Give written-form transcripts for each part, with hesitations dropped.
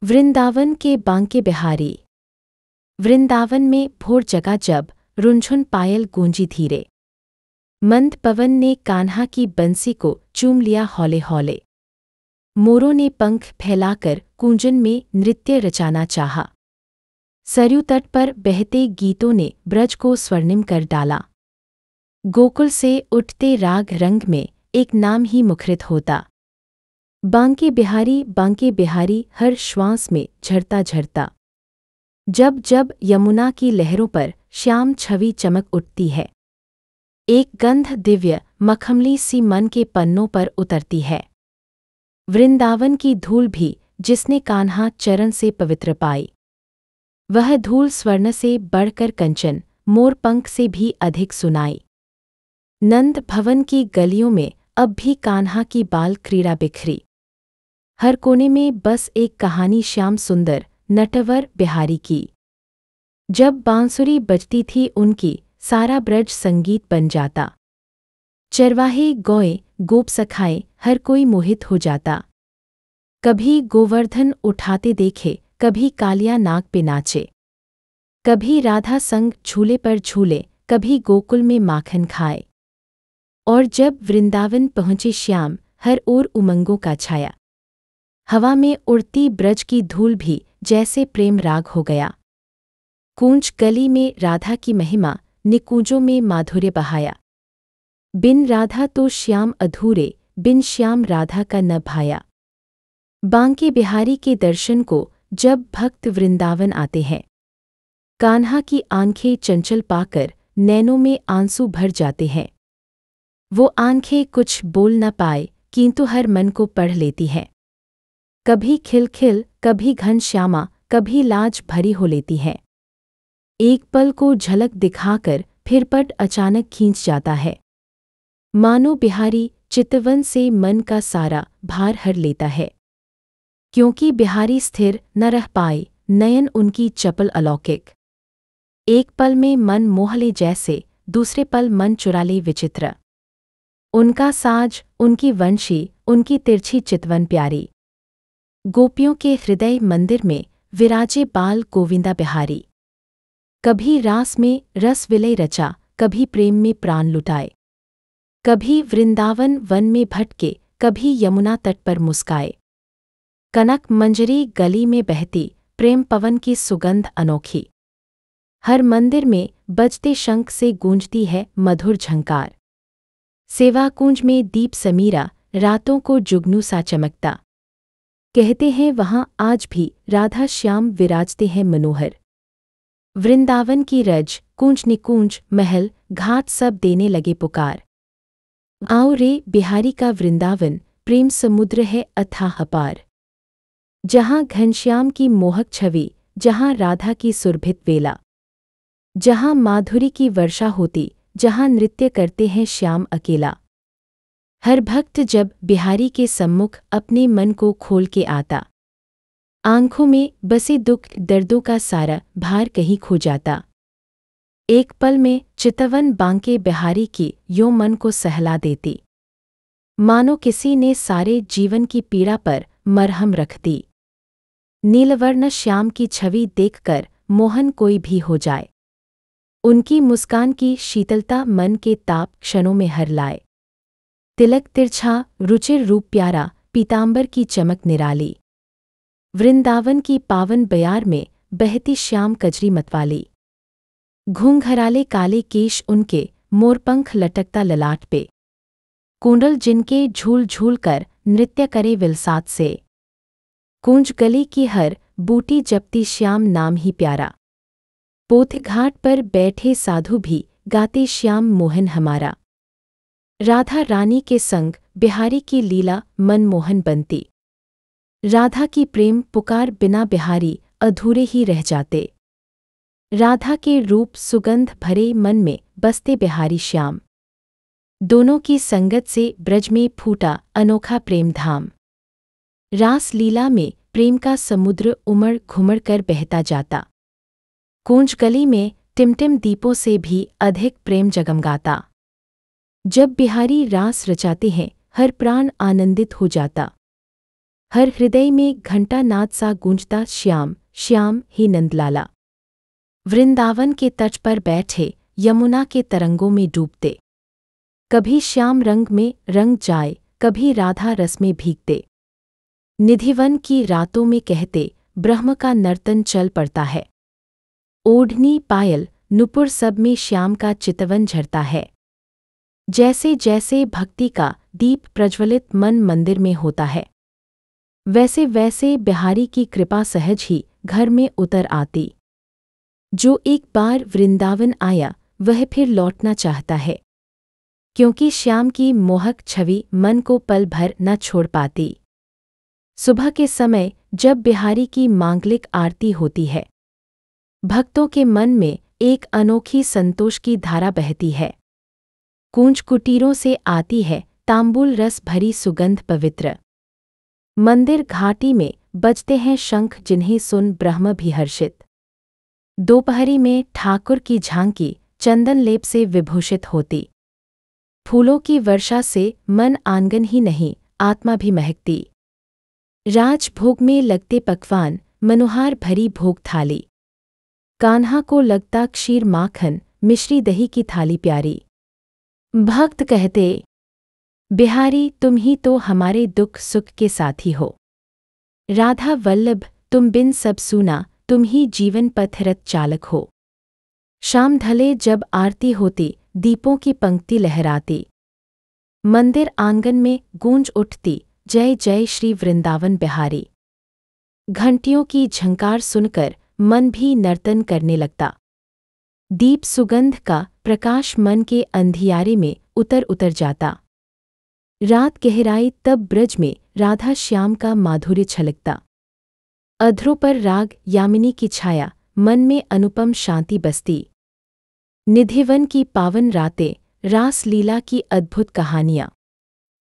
वृंदावन के बांके बिहारी। वृंदावन में भोर जगा जब रुनझुन पायल गूंजी धीरे। मंद पवन ने कान्हा की बंसी को चूम लिया हौले हौले। मोरों ने पंख फैलाकर कूंजन में नृत्य रचाना चाहा। सरयू तट पर बहते गीतों ने ब्रज को स्वर्णिम कर डाला। गोकुल से उठते राग रंग में एक नाम ही मुखरित होता। बांके बिहारी हर श्वास में झरता झरता। जब जब यमुना की लहरों पर श्याम छवि चमक उठती है, एक गंध दिव्य मखमली सी मन के पन्नों पर उतरती है। वृंदावन की धूल भी जिसने कान्हा चरण से पवित्र पाई, वह धूल स्वर्ण से बढ़कर कंचन मोर पंख से भी अधिक सुनाई। नंद भवन की गलियों में अब भी कान्हा की बाल क्रीड़ा बिखरी। हर कोने में बस एक कहानी श्याम सुंदर नटवर बिहारी की। जब बांसुरी बजती थी उनकी, सारा ब्रज संगीत बन जाता। चरवाहे गौए गोप सखाए हर कोई मोहित हो जाता। कभी गोवर्धन उठाते देखे, कभी कालिया नाग पे नाचे, कभी राधा संग झूले पर झूले, कभी गोकुल में माखन खाए। और जब वृंदावन पहुंचे श्याम, हर ओर उमंगों का छाया। हवा में उड़ती ब्रज की धूल भी जैसे प्रेम राग हो गया। कूंज गली में राधा की महिमा, निकुंजों में माधुर्य बहाया। बिन राधा तो श्याम अधूरे, बिन श्याम राधा का न भाया। बांके बिहारी के दर्शन को जब भक्त वृंदावन आते हैं, कान्हा की आंखें चंचल पाकर नैनों में आंसू भर जाते हैं। वो आंखें कुछ बोल न पाए, किंतु हर मन को पढ़ लेती हैं। कभी खिलखिल, कभी घनश्यामा, कभी लाज भरी हो लेती है। एक पल को झलक दिखाकर फिर पट अचानक खींच जाता है। मानो बिहारी चितवन से मन का सारा भार हर लेता है। क्योंकि बिहारी स्थिर न रह पाए, नयन उनकी चपल अलौकिक। एक पल में मन मोह ले जैसे, दूसरे पल मन चुरा ले विचित्र। उनका साज, उनकी वंशी, उनकी तिरछी चितवन प्यारी। गोपियों के हृदय मंदिर में विराजे बाल गोविंदा बिहारी। कभी रास में रस विलय रचा, कभी प्रेम में प्राण लुटाए। कभी वृंदावन वन में भटके, कभी यमुना तट पर मुस्काए। कनक मंजरी गली में बहती, प्रेम पवन की सुगंध अनोखी। हर मंदिर में बजते शंख से गूंजती है मधुर झंकार। सेवा कुंज में दीप समीरा, रातों को जुगनू सा चमकता। कहते हैं वहाँ आज भी राधा श्याम विराजते हैं मनोहर। वृंदावन की रज, कूंज निकुंज, महल घाट सब देने लगे पुकार। आओ रे बिहारी का वृंदावन, प्रेम समुद्र है अथाह अपार। जहाँ घनश्याम की मोहक छवि, जहाँ राधा की सुरभित वेला। जहाँ माधुरी की वर्षा होती, जहाँ नृत्य करते हैं श्याम अकेला। हर भक्त जब बिहारी के सम्मुख अपने मन को खोल के आता, आंखों में बसे दुख दर्दों का सारा भार कहीं खो जाता। एक पल में चितवन बांके बिहारी की यों मन को सहला देती, मानो किसी ने सारे जीवन की पीड़ा पर मरहम रख दी। नीलवर्ण श्याम की छवि देखकर मोहन कोई भी हो जाए। उनकी मुस्कान की शीतलता मन के ताप क्षणों में हर लाए। तिलक तिरछा, रुचिर रूप प्यारा, पीतांबर की चमक निराली। वृंदावन की पावन बयार में बहती श्याम कजरी मतवाली। घूंघराले काले केश उनके, मोरपंख लटकता ललाट पे। कुंडल जिनके झूल झूल कर नृत्य करे विलसात से। कूंज गली की हर बूटी जपती श्याम नाम ही प्यारा। पोथघाट पर बैठे साधु भी गाते श्याम मोहन हमारा। राधा रानी के संग बिहारी की लीला मनमोहन बनती। राधा की प्रेम पुकार बिना बिहारी अधूरे ही रह जाते। राधा के रूप सुगंध भरे मन में बसते बिहारी श्याम। दोनों की संगत से ब्रज में फूटा अनोखा प्रेम धाम। रास लीला में प्रेम का समुद्र उमड़ घुमड़ कर बहता जाता। कूंज गली में टिमटिम दीपों से भी अधिक प्रेम जगमगाता। जब बिहारी रास रचाते हैं, हर प्राण आनंदित हो जाता। हर हृदय में घंटा नाद सा गूंजता श्याम श्याम ही नंदलाला। वृंदावन के तट पर बैठे यमुना के तरंगों में डूबते, कभी श्याम रंग में रंग जाए, कभी राधा रस में भीगते। निधिवन की रातों में कहते ब्रह्म का नर्तन चल पड़ता है। ओढ़नी पायल नुपुर सब में श्याम का चितवन झरता है। जैसे जैसे भक्ति का दीप प्रज्वलित मन मंदिर में होता है, वैसे वैसे बिहारी की कृपा सहज ही घर में उतर आती। जो एक बार वृंदावन आया वह फिर लौटना चाहता है, क्योंकि श्याम की मोहक छवि मन को पल भर न छोड़ पाती। सुबह के समय जब बिहारी की मांगलिक आरती होती है, भक्तों के मन में एक अनोखी संतोष की धारा बहती है। कूंज कुटीरों से आती है तांबूल रस भरी सुगंध पवित्र। मंदिर घाटी में बजते हैं शंख जिन्हें सुन ब्रह्म भी हर्षित। दोपहरी में ठाकुर की झांकी चंदन लेप से विभूषित होती। फूलों की वर्षा से मन आंगन ही नहीं आत्मा भी महकती। राजभोग में लगते पकवान मनोहार भरी भोग थाली। कान्हा को लगता क्षीर माखन मिश्री दही की थाली प्यारी। भक्त कहते बिहारी तुम ही तो हमारे दुख सुख के साथी हो। राधा वल्लभ तुम बिन सब सूना, तुम ही जीवन पथरथ चालक हो। शाम ढले जब आरती होती दीपों की पंक्ति लहराती। मंदिर आंगन में गूंज उठती जय जय श्री वृंदावन बिहारी। घंटियों की झंकार सुनकर मन भी नर्तन करने लगता। दीप सुगंध का प्रकाश मन के अंधियारे में उतर उतर जाता। रात गहराई तब ब्रज में राधा श्याम का माधुर्य छलकता। अधरों पर राग यामिनी की छाया, मन में अनुपम शांति बसती। निधिवन की पावन रातें, रास लीला की अद्भुत कहानियाँ।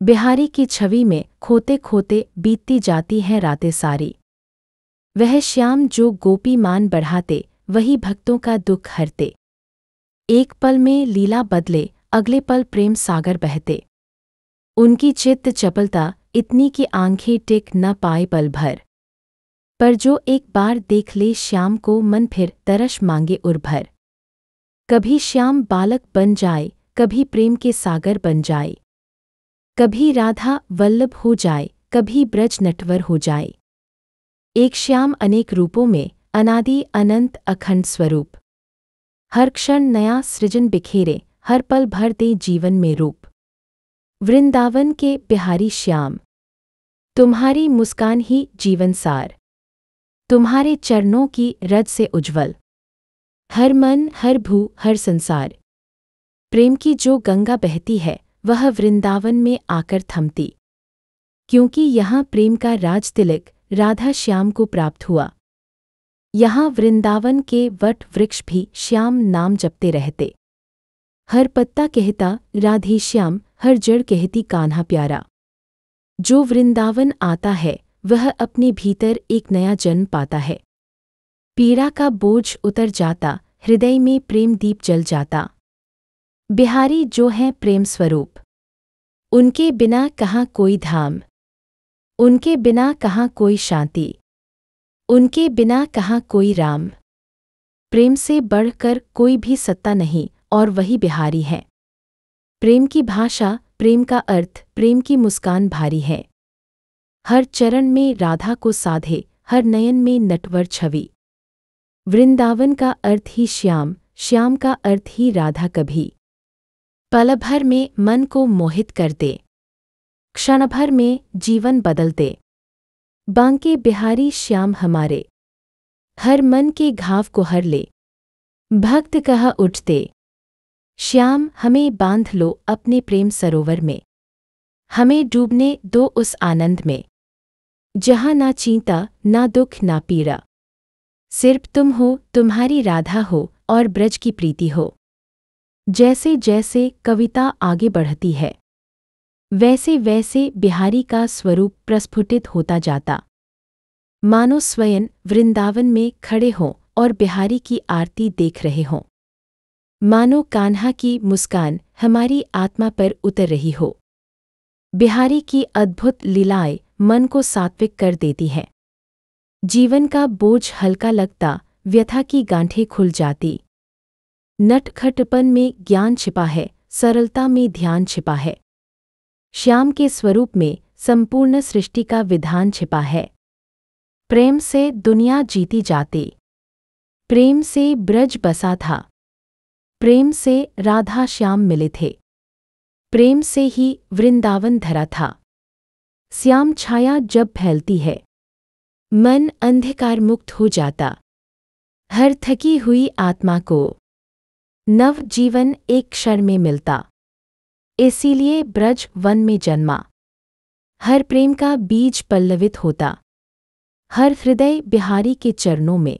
बिहारी की छवि में खोते खोते बीतती जाती हैं रातें सारी। वह श्याम जो गोपी मान बढ़ाते, वही भक्तों का दुख हरते। एक पल में लीला बदले, अगले पल प्रेम सागर बहते। उनकी चित्त चपलता इतनी कि आंखें टिक न पाए पल भर। पर जो एक बार देख ले श्याम को मन फिर तरस मांगे उर्भर। कभी श्याम बालक बन जाए, कभी प्रेम के सागर बन जाए। कभी राधा वल्लभ हो जाए, कभी ब्रज नटवर हो जाए। एक श्याम अनेक रूपों में, अनादि अनंत अखंड स्वरूप। हर क्षण नया सृजन बिखेरे, हर पल भर दे जीवन में रूप। वृंदावन के बिहारी श्याम, तुम्हारी मुस्कान ही जीवन सार। तुम्हारे चरणों की रज से उज्ज्वल, हर मन हर भू हर संसार। प्रेम की जो गंगा बहती है, वह वृंदावन में आकर थमती। क्योंकि यहाँ प्रेम का राज तिलक राधा श्याम को प्राप्त हुआ। यहाँ वृंदावन के वट वृक्ष भी श्याम नाम जपते रहते। हर पत्ता कहता राधे श्याम, हर जड़ कहती कान्हा प्यारा। जो वृंदावन आता है वह अपने भीतर एक नया जन्म पाता है। पीड़ा का बोझ उतर जाता, हृदय में प्रेम दीप जल जाता। बिहारी जो हैं प्रेम स्वरूप, उनके बिना कहाँ कोई धाम, उनके बिना कहाँ कोई शांति, उनके बिना कहाँ कोई राम। प्रेम से बढ़कर कोई भी सत्ता नहीं और वही बिहारी है। प्रेम की भाषा, प्रेम का अर्थ, प्रेम की मुस्कान भारी है। हर चरण में राधा को साधे, हर नयन में नटवर छवि। वृंदावन का अर्थ ही श्याम, श्याम का अर्थ ही राधा कभी। पल भर में मन को मोहित कर दे, क्षण भर में जीवन बदल दे। बांके बिहारी श्याम हमारे, हर मन के घाव को हर ले। भक्त कह उठते, श्याम हमें बांध लो अपने प्रेम सरोवर में। हमें डूबने दो उस आनंद में, जहाँ ना चिंता ना दुख ना पीड़ा। सिर्फ तुम हो, तुम्हारी राधा हो और ब्रज की प्रीति हो। जैसे जैसे कविता आगे बढ़ती है, वैसे वैसे बिहारी का स्वरूप प्रस्फुटित होता जाता। मानो स्वयं वृंदावन में खड़े हों और बिहारी की आरती देख रहे हों। मानो कान्हा की मुस्कान हमारी आत्मा पर उतर रही हो। बिहारी की अद्भुत लीलाएं मन को सात्विक कर देती है। जीवन का बोझ हल्का लगता, व्यथा की गांठें खुल जाती। नटखटपन में ज्ञान छिपा है, सरलता में ध्यान छिपा है। श्याम के स्वरूप में संपूर्ण सृष्टि का विधान छिपा है। प्रेम से दुनिया जीती जाती। प्रेम से ब्रज बसा था। प्रेम से राधा श्याम मिले थे। प्रेम से ही वृंदावन धरा था। श्याम छाया जब फैलती है, मन अंधकार मुक्त हो जाता। हर थकी हुई आत्मा को नव जीवन एक क्षण में मिलता। इसीलिए ब्रज वन में जन्मा। हर प्रेम का बीज पल्लवित होता। हर हृदय बिहारी के चरणों में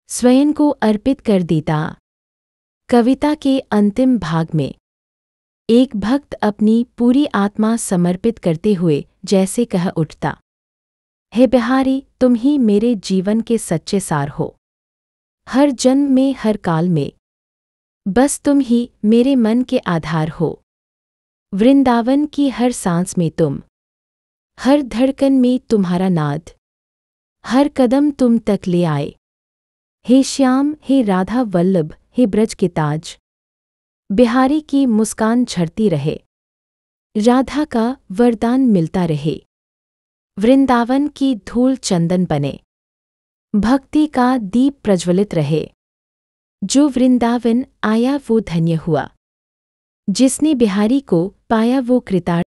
स्वयं को अर्पित कर देता। कविता के अंतिम भाग में एक भक्त अपनी पूरी आत्मा समर्पित करते हुए जैसे कह उठता, हे बिहारी, तुम ही मेरे जीवन के सच्चे सार हो। हर जन्म में, हर काल में बस तुम ही मेरे मन के आधार हो। वृंदावन की हर सांस में तुम, हर धड़कन में तुम्हारा नाद, हर कदम तुम तक ले आए। हे श्याम, हे राधा वल्लभ, हे ब्रज के ताज। बिहारी की मुस्कान झड़ती रहे, राधा का वरदान मिलता रहे। वृंदावन की धूल चंदन बने, भक्ति का दीप प्रज्वलित रहे। जो वृंदावन आया वो धन्य हुआ, जिसने बिहारी को पाया वो कृतार्थ।